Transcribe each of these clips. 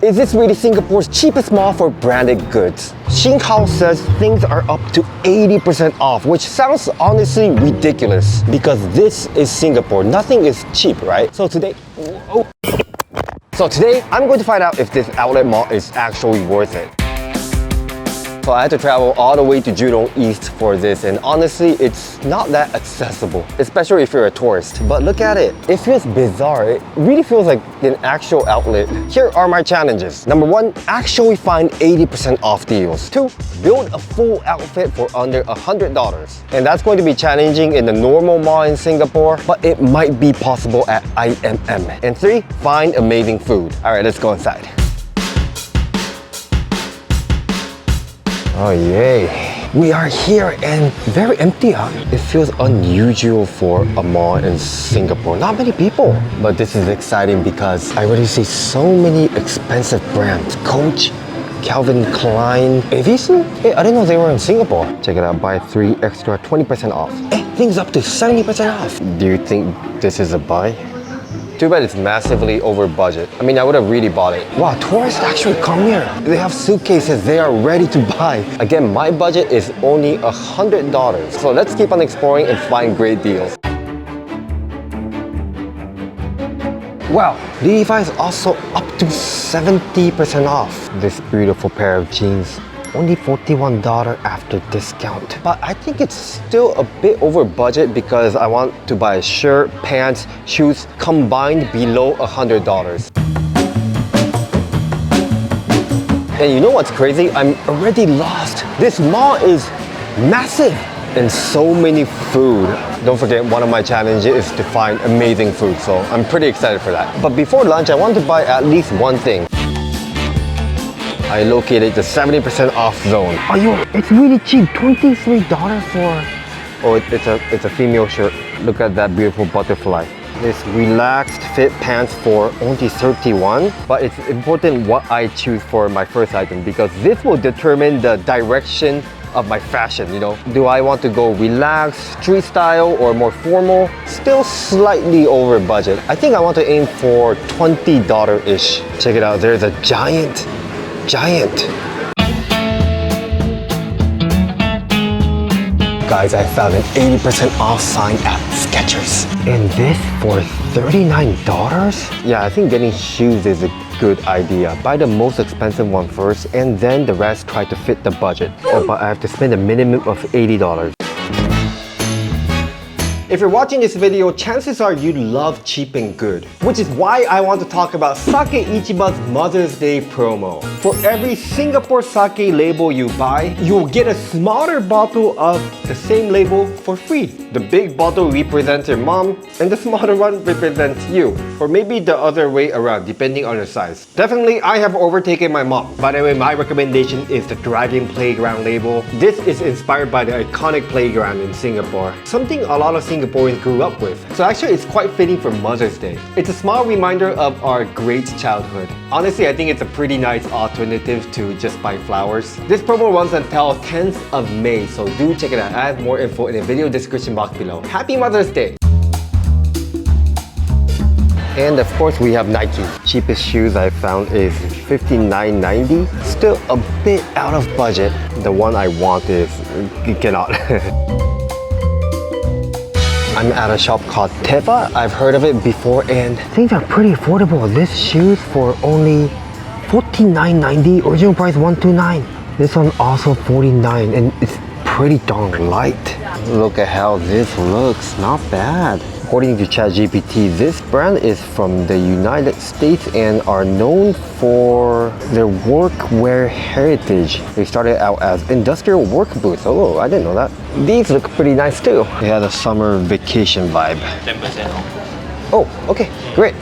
Is this really Singapore's cheapest mall for branded goods? Xinghao says things are up to 80% off, which sounds honestly ridiculous because this is Singapore. Nothing is cheap, right? So today I'm going to find out if this outlet mall is actually worth it. So I had to travel all the way to Jurong East for this, and honestly, it's not that accessible, especially if you're a tourist. But look at it. It feels bizarre. It really feels like an actual outlet. Here are my challenges. Number 1, actually find 80% off deals. 2, build a full outfit for under $100. And that's going to be challenging in the normal mall in Singapore, but it might be possible at IMM. And 3, find amazing food. All right, let's go inside. Oh yay, we are here and very empty, huh? It feels unusual for a mall in Singapore. Not many people, but this is exciting because I already see so many expensive brands. Coach, Calvin Klein. Hey, these? Hey, I didn't know they were in Singapore. Check it out, buy 3 extra 20% off. Hey, things up to 70% off. Do you think this is a buy? Too bad it's massively over budget. I mean, I would have really bought it. Wow, tourists actually come here. They have suitcases, they are ready to buy. Again, my budget is only $100. So let's keep on exploring and find great deals. Wow, Levi's also up to 70% off. This beautiful pair of jeans. Only $41 after discount. But I think it's still a bit over budget because I want to buy a shirt, pants, shoes combined below $100. And you know what's crazy? I'm already lost. This mall is massive and so many food. Don't forget, one of my challenges is to find amazing food, so I'm pretty excited for that. But before lunch, I want to buy at least one thing. I located the 70% off zone. Oh, it's really cheap. $23 for... Oh, it's a female shirt. Look at that beautiful butterfly. This relaxed fit pants for only $31. But it's important what I choose for my first item because this will determine the direction of my fashion, you know. Do I want to go relaxed, street style, or more formal? Still slightly over budget. I think I want to aim for $20-ish. Check it out, there's a giant. Guys, I found an 80% off sign at Skechers. And this for $39? Yeah, I think getting shoes is a good idea. Buy the most expensive one first and then the rest try to fit the budget. Oh, but I have to spend a minimum of $80. If you're watching this video, chances are you love cheap and good, which is why I want to talk about Sake Ichiba's Mother's Day promo. For every Singapore sake label you buy, you'll get a smaller bottle of the same label for free. The big bottle represents your mom, and the smaller one represents you. Or maybe the other way around, depending on your size. Definitely, I have overtaken my mom. By the way, my recommendation is the Dragon Playground label. This is inspired by the iconic playground in Singapore. Something a lot of Singaporeans grew up with. So actually, it's quite fitting for Mother's Day. It's a small reminder of our great childhood. Honestly, I think it's a pretty nice alternative to just buy flowers. This promo runs until 10th of May, so do check it out. I have more info in the video description box below. Happy Mother's Day! And of course, we have Nike. Cheapest shoes I found is $59.90. Still a bit out of budget. The one I want is, you cannot. I'm at a shop called Teva. I've heard of it before and things are pretty affordable. This shoes for only $49.90, original price $129. This one also $49 and it's pretty darn light. Look at how this looks, not bad. According to ChatGPT, this brand is from the United States and are known for their workwear heritage. They started out as industrial work boots. Oh, I didn't know that. These look pretty nice too. They had a summer vacation vibe. 10% off. Oh, okay, great.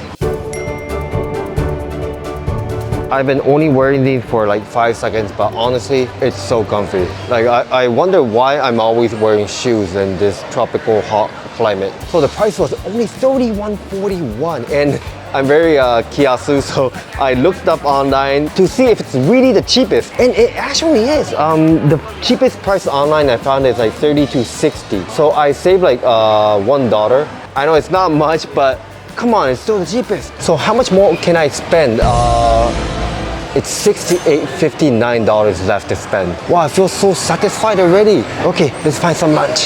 I've been only wearing these for like 5 seconds, but honestly, it's so comfy. Like, I wonder why I'm always wearing shoes in this tropical hot climate. So the price was only $31.41, and I'm very kiasu, so I looked up online to see if it's really the cheapest, and it actually is. The cheapest price online I found is like $32.60. So I saved like $1. I know it's not much, but come on, it's still the cheapest. So how much more can I spend? It's $68.59 left to spend. Wow, I feel so satisfied already. Okay, let's find some lunch.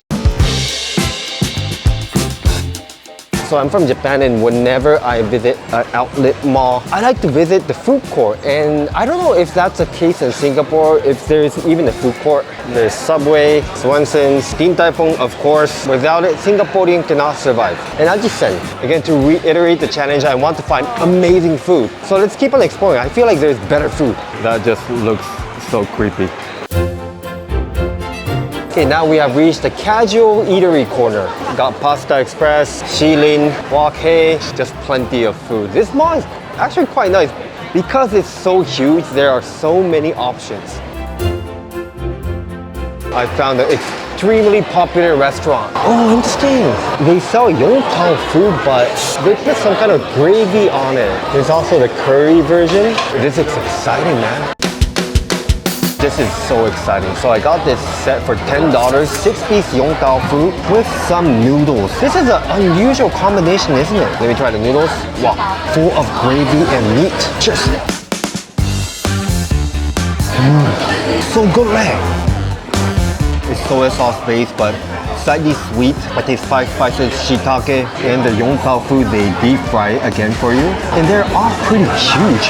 So I'm from Japan, and whenever I visit an outlet mall, I like to visit the food court. And I don't know if that's the case in Singapore, if there's even a food court. There's Subway, Swanson's, Din Tai Fung, of course. Without it, Singaporean cannot survive. And Ajisen, again, to reiterate the challenge, I want to find amazing food. So let's keep on exploring. I feel like there's better food. That just looks so creepy. Okay, now we have reached the casual eatery corner. Got Pasta Express, Shilin, Wok Hei, just plenty of food. This mall is actually quite nice. Because it's so huge, there are so many options. I found an extremely popular restaurant. Oh, interesting. They sell Yongtang food, but they put some kind of gravy on it. There's also the curry version. This is exciting, man. This is so exciting. So I got this set for $10, 6-piece Yongtao food with some noodles. This is an unusual combination, isn't it? Let me try the noodles. Wow, full of gravy and meat. Cheers. So good, man. It's soy sauce based, but slightly sweet. I taste 5 spices, shiitake, and the Yongtao food they deep fry again for you. And they're all pretty huge.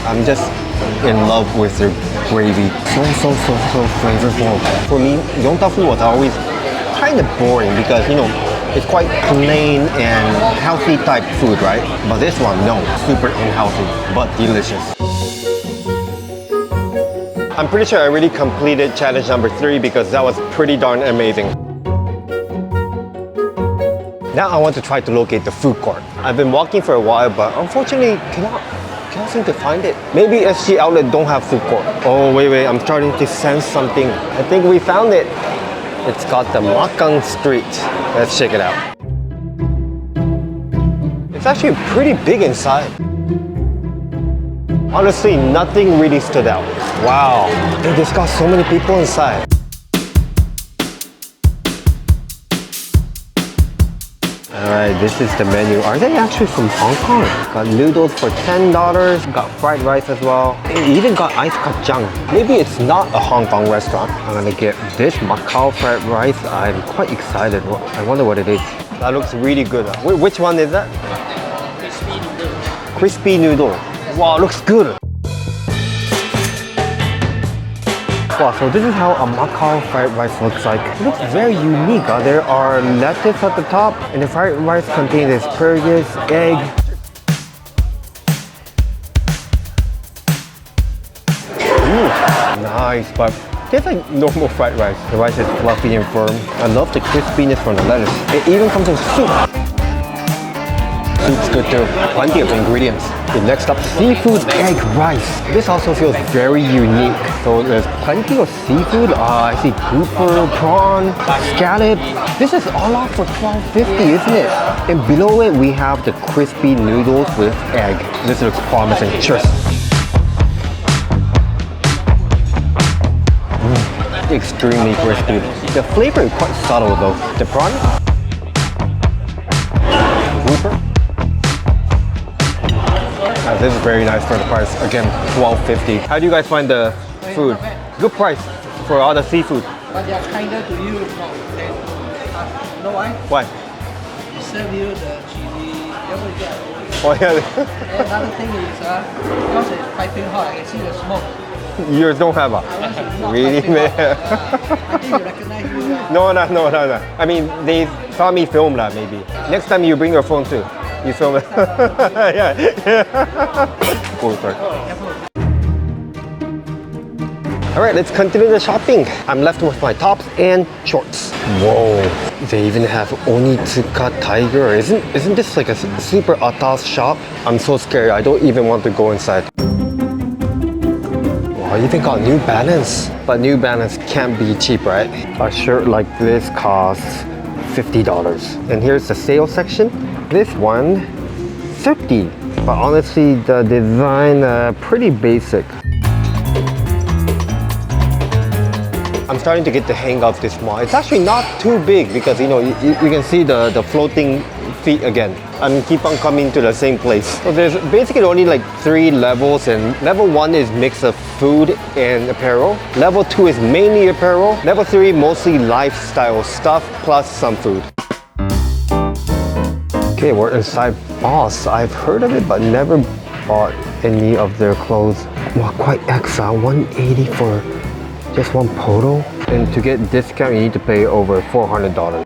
I'm just in love with their gravy. So flavorful. For me, Yongtao food was always kind of boring because, you know, it's quite plain and healthy type food, right? But this one, no, super unhealthy, but delicious. I'm pretty sure I already completed challenge number 3 because that was pretty darn amazing. Now I want to try to locate the food court. I've been walking for a while, but unfortunately cannot seem to find it. Maybe SG Outlet don't have food court. Oh, wait, I'm starting to sense something. I think we found it. It's got the Makang Street. Let's check it out. It's actually pretty big inside. Honestly, nothing really stood out. Wow, it just got so many people inside. Alright, this is the menu. Are they actually from Hong Kong? Got noodles for $10, got fried rice as well. It even got iced kacang. Maybe it's not a Hong Kong restaurant. I'm gonna get this Macau fried rice. I'm quite excited. I wonder what it is. That looks really good. Which one is that? Crispy noodle. Crispy noodle. Wow, looks good. Wow, so this is how a Macau fried rice looks like. It looks very unique. There are lettuce at the top, and the fried rice contains asparagus, egg. Nice, but tastes like normal fried rice. The rice is fluffy and firm. I love the crispiness from the lettuce. It even comes with soup. Soup's good too. Plenty of ingredients. Okay, next up, seafood egg rice. This also feels very unique. So there's plenty of seafood. I see grouper, prawn, scallop. This is all out for $12.50, isn't it? And below it, we have the crispy noodles with egg. This looks promising. Cheers. Extremely crispy. The flavor is quite subtle though. The prawn, grouper. This is very nice for the price. Again, $12.50. How do you guys find the food? Good price for all the seafood. But they are kinder to you. You know why? Why? They serve you the chili. Oh yeah. And another thing is, because it's piping hot, I can see the smoke. Yours don't have a. Really, man? I think you recognize me. No. I mean, they saw me film that maybe. Next time you bring your phone too. You film it. Yeah. Oh, sorry. Alright, let's continue the shopping. I'm left with my tops and shorts. Whoa, they even have Onitsuka Tiger. Isn't this like a super atas shop? I'm so scared, I don't even want to go inside. Wow, even got New Balance. But New Balance can't be cheap, right? A shirt like this costs $50. And here's the sale section. This one, $50. But honestly, the design, pretty basic. I'm starting to get the hang of this mall. It's actually not too big because, you know, you can see the floating feet again. I'm keep on coming to the same place. So there's basically only like 3 levels, and level 1 is mix of food and apparel. Level 2 is mainly apparel. Level 3 mostly lifestyle stuff plus some food. Okay, we're inside Boss. I've heard of it but never bought any of their clothes. Wow, quite extra, 180 for just one polo. And to get discount, you need to pay over $400.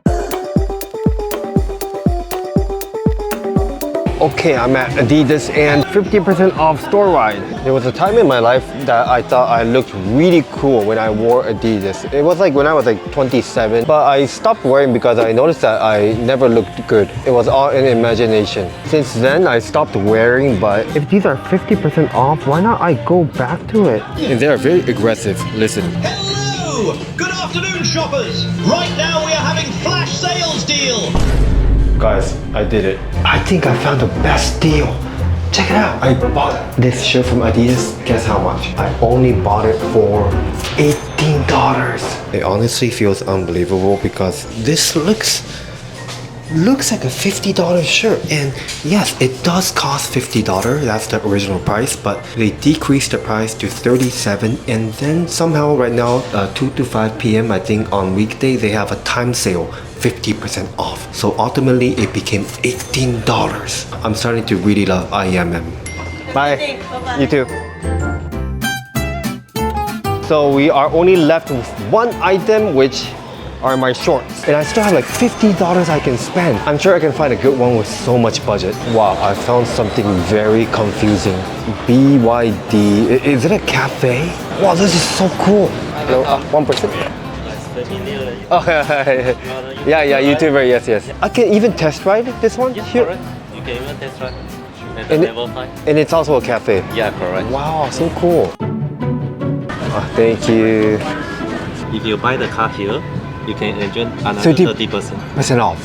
Okay, I'm at Adidas and 50% off store ride. There was a time in my life that I thought I looked really cool when I wore Adidas. It was like when I was like 27, but I stopped wearing because I noticed that I never looked good. It was all in imagination. Since then, I stopped wearing, but if these are 50% off, why not I go back to it? And they are very aggressive. Listen. Hello! Good afternoon, shoppers! Right now we are having flash sales deal! Guys, I did it. I think I found the best deal. Check it out. I bought this shirt from Adidas. Guess how much? I only bought it for $18. It honestly feels unbelievable because this looks like a $50 shirt, and yes, it does cost $50. That's the original price, but they decreased the price to $37, and then somehow right now 2 to 5 p.m. I think on weekday they have a time sale, 50% off. So ultimately it became $18. I'm starting to really love IMM. Bye. You too. So we are only left with one item, which are my shorts. And I still have like $50 I can spend. I'm sure I can find a good one with so much budget. Wow, I found something very confusing. BYD, is it a cafe? Wow, this is so cool. Hello, 1%? Oh, yeah, YouTuber, yes. I can even test drive this one? Yes, here. correct. You can even test drive at the level 5. And it's also a cafe? Yeah, correct. Wow, so cool. Thank you. If you buy the car here, you can enjoy another 30% % off.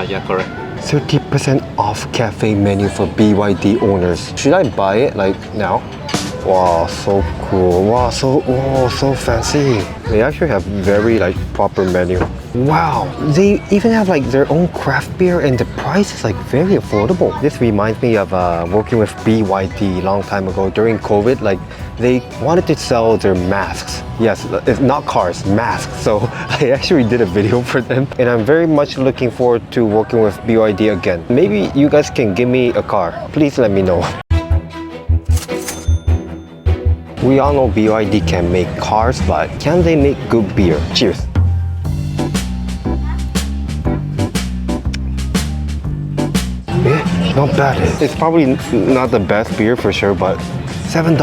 Yeah, correct. 30% off cafe menu for BYD owners. Should I buy it like now? Wow, so cool. Wow, so fancy. They actually have very like proper menu. Wow, they even have like their own craft beer, and the price is like very affordable. This reminds me of working with BYD long time ago during COVID. Like they wanted to sell their masks. Yes, it's not cars, masks. So I actually did a video for them, and I'm very much looking forward to working with BYD again. Maybe you guys can give me a car. Please let me know. We all know BYD can make cars, but can they make good beer? Cheers. Yeah, not bad. It's probably not the best beer for sure, but $7.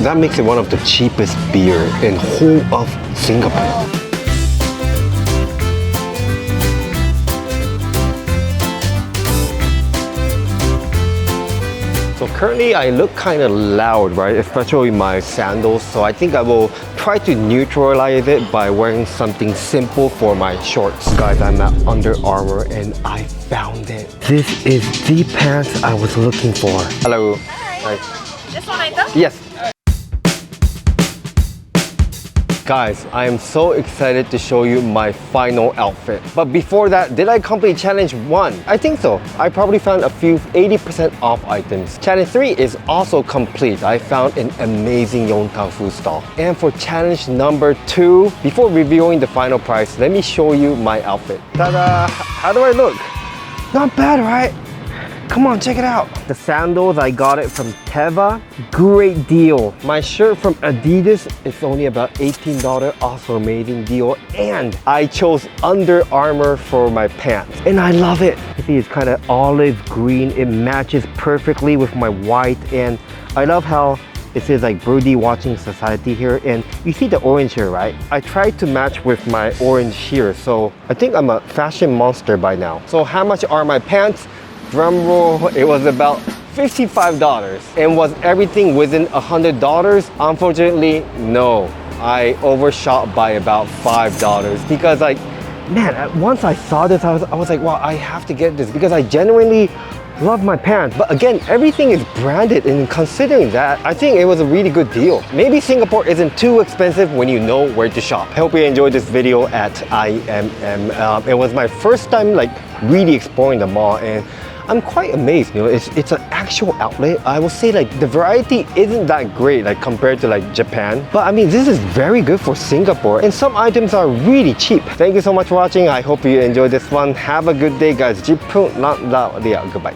That makes it one of the cheapest beer in whole of Singapore. So currently I look kind of loud, right? Especially my sandals. So I think I will try to neutralize it by wearing something simple for my shorts. Guys, I'm at Under Armour and I found it. This is the pants I was looking for. Hello. Hi. Just one item? Yes. Guys, I am so excited to show you my final outfit. But before that, did I complete challenge 1? I think so. I probably found a few 80% off items. Challenge 3 is also complete. I found an amazing Yongtang food stall. And for challenge number 2, before reviewing the final price, let me show you my outfit. Ta-da! How do I look? Not bad, right? Come on, check it out. The sandals, I got it from Teva. Great deal. My shirt from Adidas, it's only about $18. Also amazing deal. And I chose Under Armour for my pants. And I love it. You see, it's kind of olive green. It matches perfectly with my white. And I love how it says like Birdie Watching Society here. And you see the orange here, right? I tried to match with my orange here. So I think I'm a fashion monster by now. So how much are my pants? Drum roll, it was about $55. And was everything within $100? Unfortunately, no. I overshot by about $5 because like, man, once I saw this, I was like, wow, I have to get this because I genuinely love my pants. But again, everything is branded, and considering that, I think it was a really good deal. Maybe Singapore isn't too expensive when you know where to shop. I hope you enjoyed this video at IMM. It was my first time like really exploring the mall, and I'm quite amazed, you know, it's an actual outlet. I will say like the variety isn't that great like compared to like Japan, but I mean this is very good for Singapore, and some items are really cheap. Thank you so much for watching. I hope you enjoyed this one. Have a good day guys. Goodbye.